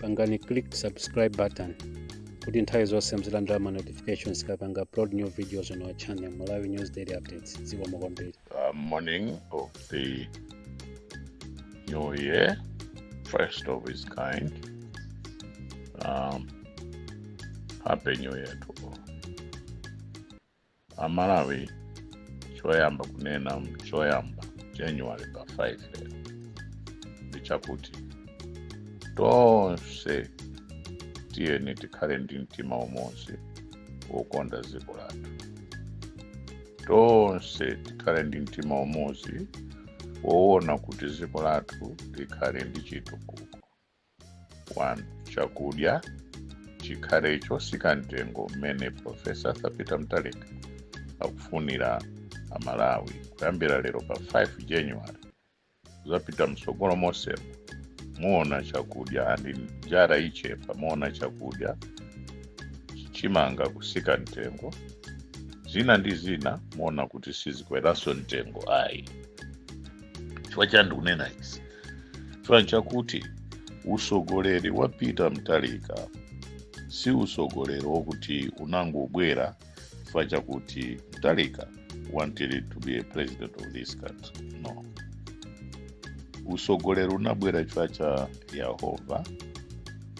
pangani click subscribe button kuti nthawi zonse mzilandira ma notifications kapanga upload new videos on our channel Malawi News Daily Updates. Ziwa Mogomberi. Morning of the new year, first of its kind. Happy New Year to all. Malawi choyamba kunena choyamba January 5 ndichakuti tonse tiyeni tikhale ndi mtima umodzi wokonda dziko lathu. Tonse tikhale ndi mtima umodzi woona kuti dziko lathu likhale ndi chitukuko. One, chakudya chikhale chosika mtengo mmene Professor Thapita Mutharika akufunira Amalawi kuyambira lero pa 5 January zapita msogolo mose muona chakudya andi njala ichepa muona chakudya chimanga kusika mtengo zina ndi zina muona kuti sizikweranso mtengo ayi. Chifukwa chani ndikunena izi? Chifukwa chakuti usogoleri wa Peter Mutharika si usogoleri wokuti unangobwera chifukwa chakuti Mutharika wanted to be a president of this country. No. Usogoleri unabwera chifukwa cha Yehova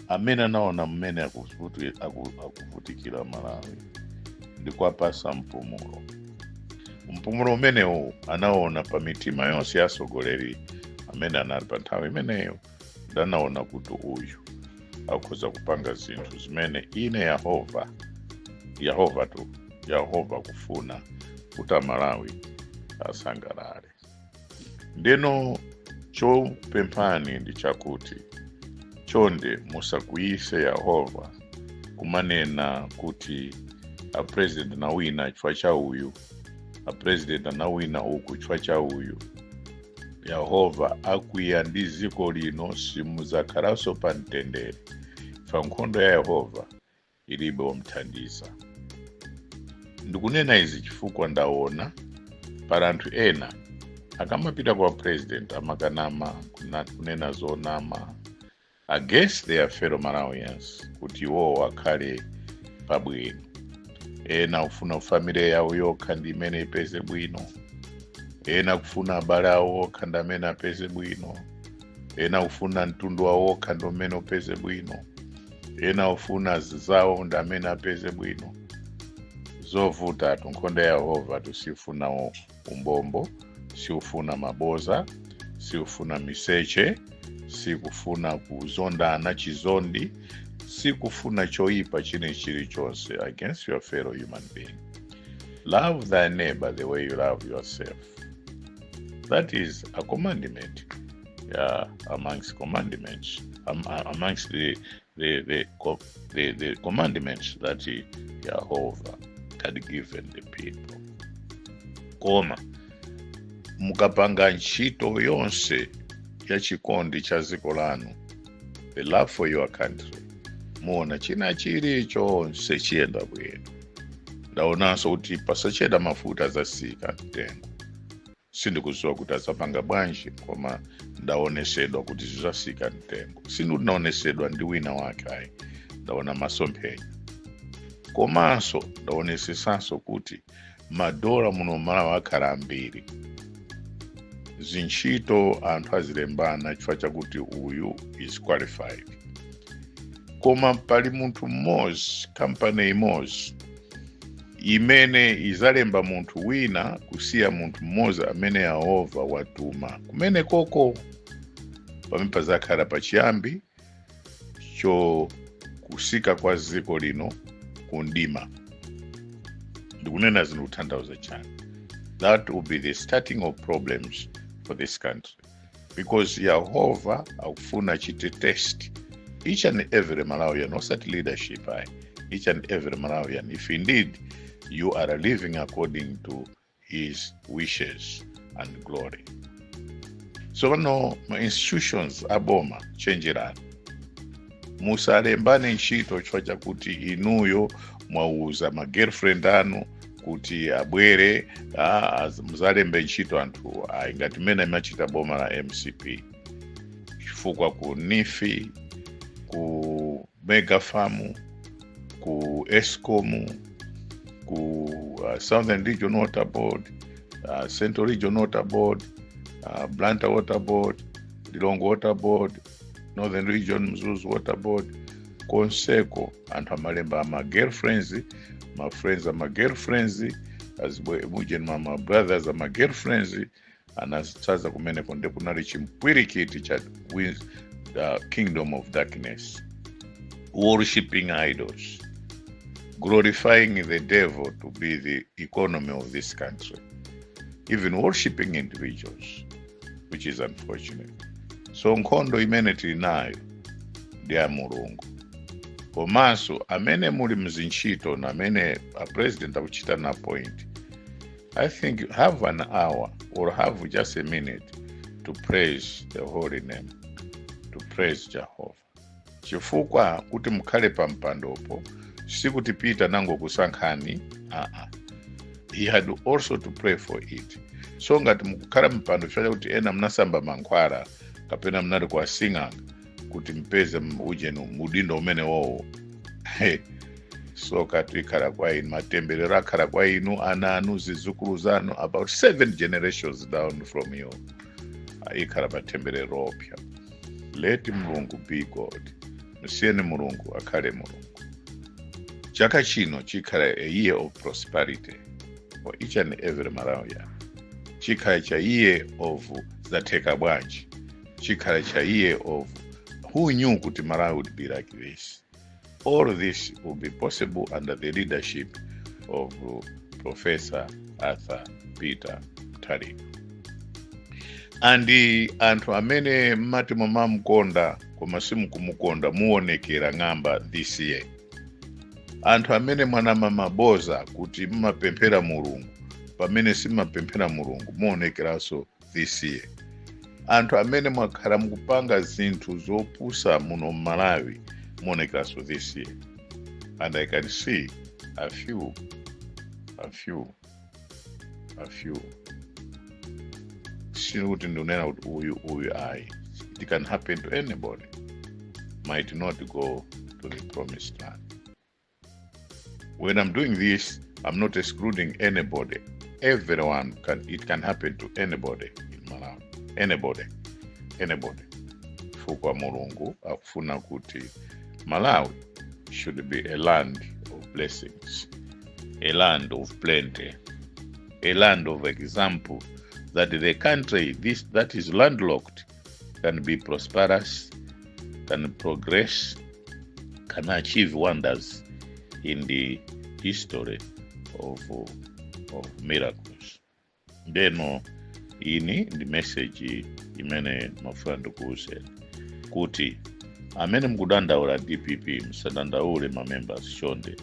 amene anaona mmene akuvutikira Malawi ndikuwapasa mpumulo. Mpumulo umenewu anaona pa mitima yonse ya asogoleri amene anali pa nthawi imeneyo ndanaona kuti uyu akhoza kupanga zinthu zimene ine Yehova kufuna kuti Malawi asangalale. Ndeno chopemphani ndi chakuti chonde musakuyise Yehova kumanena kuti a president anawina chifukwa cha uyu, a president anawina uku chifukwa cha uyu. Yehova akwiya ndi dziko lino simuzakhalaso pa mtendere chifukwa nkhondo ya Yehova ilibe womthandiza. Ndikunena izi chifukwa ndaona para anthu ena akamapita kwa president amakanama kunena zonama against their fellow Malawians kuti iwo akhale pabwino. Ena ufuna family yawo yokha ndi imene ipeze bwino. Ena kufuna abale awo okha ndi amene apeze bwino. Ena ufuna mtundu wawo okha ndi umene upeze bwino. Ena ufuna zawo ndi amene apeze bwino. Zovuta nkhondo ya Yehova tusifuna umbombo, siufuna maboza, siufuna miseche, sikufuna kuzondana chizondi, sikufuna choipa chilichonse against your fellow human being. Love thy neighbor the way you love yourself. That is a commandment. Yeah, amongst commandments, amongst the commandments that Jehovah had given the people. Koma mukapanga ntchito yonse ya chikondi cha dziko lanu, the love for your country, muona china chili chonse chiyenda bwino. Ndaonanso kuti pasacheda mafuta zasika mtengo. Sindikudziwa kuti azapanga bwanji koma ndaonesedwa kuti zizasika mtengo. Sindinaonesedwa ndi wina wake ayi. Ndaona masomphenya. Komanso ndaonesesanso kuti madola muno Malawi akhala ambiri. Zintchito anthu azilembana chifukwa chakuti uyu is qualified. Koma pali munthu mmodzi, kampani imodzi imene izalemba munthu wina kusiya munthu mmodzi amene Yehova watuma. Kumene koko pamene pazakhala pachiyambi cho kusika kwa dziko lino kundima. Ndikunena zinthu kutanthauza chani. That will be the starting of problems for this country. Because Yehova akufuna chite test each and every Malawian, not that leadership, each and every Malawian, if indeed you are living according to his wishes and glory. So no institutions aboma changerani. Musalembane ntchito chifukwa chakuti inuyo mwauza ma girlfriend anu kuti abwere muzalembe ntchito anthu ngati mene machita boma la MCP chifukwa ku nifi ku Megafarm, ku Eskom, ku Southern Region Water Board, Central Region Water Board, Blantyre Water Board, Lilongwe Water Board, Northern Region Mzuzu Water Board, Conseco, anthu amalemba ama girlfriends, my friends ama girlfriends, as muje mama brothers ama girlfriends, anasaza kumene konde kunali chimpwirikiti cha the kingdom of darkness, worshipping idols, glorifying the devil to be the economy of this country, even worshipping individuals, which is unfortunate. So nkhondo imene tili nayo ndi ya Mulungu. Komanso amene muli mzinchito na amene a president akuchita na point, I think have an hour or have just a minute to praise the holy name, to praise Jehovah. Chifukwa kuti mukhale pa mpandopo sikuti Peter nango kusankhani, he had also to pray for it. So ngati mukukhala mpando chifukwa kuti ena mnasamba mankhwala kapena mnali kwa sing'anga kuti mpeze ujenu mudindo umene wowo. So kati ikhala kwa inu, matembelero akhala kwa inu, ana anu, zizukulu zanu, about 7 generations down from you. Ikhala matembelero opya. Let Mulungu be God. Musiyeni Mulungu akhale Mulungu. Chaka chino chikhala a year of prosperity for each and every Malawian. Chikhala cha year of Zateka Bwanji. Chikhala cha year of who knew kuti Malawi would be like this. All this will be possible under the leadership of Professor Arthur Peter Mutharika. And anthu amene mmati mumamukonda koma simukumukonda muonekera ng'amba this year. Anthu amene mwanama maboza kuti mmapemphera Mulungu pamene simapemphera Mulungu muonekeranso this year. Anthu amene mwakhala mukupanga zinthu zopusa muno Malawi muonekeranso this year. And I can see a few. Sikuti ndunena kuti uyu ayi. It can happen to anybody. Might not go to the promised land. When I'm doing this, I'm not excluding anybody. Everyone it can happen to anybody in Malawi. Anybody. Fukwa Mulungu akufuna kuti Malawi should be a land of blessings, a land of plenty, a land of example, that the country that is landlocked can be prosperous, can progress, can achieve wonders in the history of miracles. Ndeno ini the message imene mafuna ndikuwuzeni kuti amene mkudandaula DPP msadandaule mamembers chonde.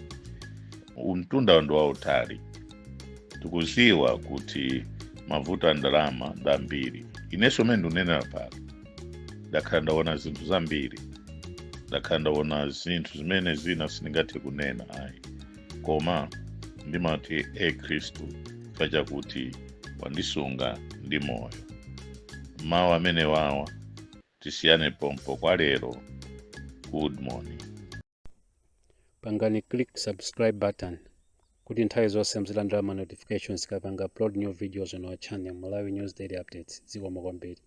Mtunda ndo wautali. Tukuziwa kuti mavuta ndalama ndambiri. Ineso mendo nena pala. Dakhala ndaona zinthu zambiri. Dakhala ndaona zinthu zimene zina siningati kunena ayi. Koma ndimati Kristu paja kuti wandisunga ndi moyo. Mawu amene wawa tisiyane pompo kwa lero. Good morning. Pangani click subscribe button kuti nthawi zonse mzilandira ma notifications kapanga upload new videos on our channel Malawi News Daily Updates. Zikomo kwambiri.